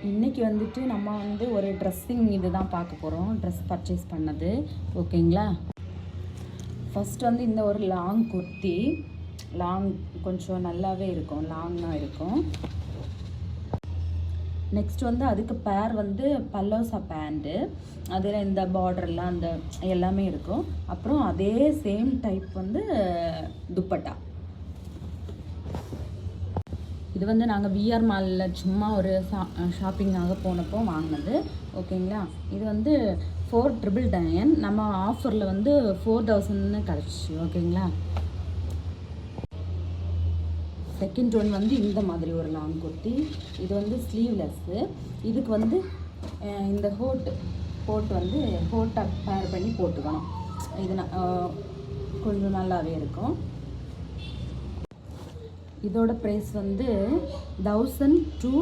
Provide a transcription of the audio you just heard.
இன்றைக்கி வந்துட்டு நம்ம வந்து ஒரு ட்ரெஸ்ஸிங் இது தான் பார்க்க போகிறோம். ட்ரெஸ் பர்ச்சேஸ் பண்ணது ஓகேங்களா. ஃபஸ்ட் வந்து இந்த ஒரு லாங் குர்த்தி, லாங் கொஞ்சம் நல்லாவே இருக்கும், லாங்காக இருக்கும். நெக்ஸ்ட் வந்து அதுக்கு பேர் வந்து பல்லோசா பேண்ட்டு, அதில் இந்த பார்டர்லாம் அந்த எல்லாமே இருக்கும். அப்புறம் அதே சேம் டைப் வந்து துப்பட்டா. இது வந்து நாங்கள் விஆர் மாலில் சும்மா ஒரு ஷாப்பிங்காக போனப்போ வாங்கினது ஓகேங்களா. இது வந்து 4999, நம்ம ஆஃபரில் வந்து 4000 கிடச்சிச்சு ஓகேங்களா. செகண்ட் ஒன் வந்து இந்த மாதிரி ஒரு லாங் குர்த்தி. இது வந்து ஸ்லீவ்லெஸ்ஸு. இதுக்கு வந்து இந்த கோட் வந்து கோட்டை பேர் பண்ணி போட்டுக்கணும். இது கொஞ்சம் நல்லாவே இருக்கும். இதோட ப்ரைஸ் வந்து 1000 to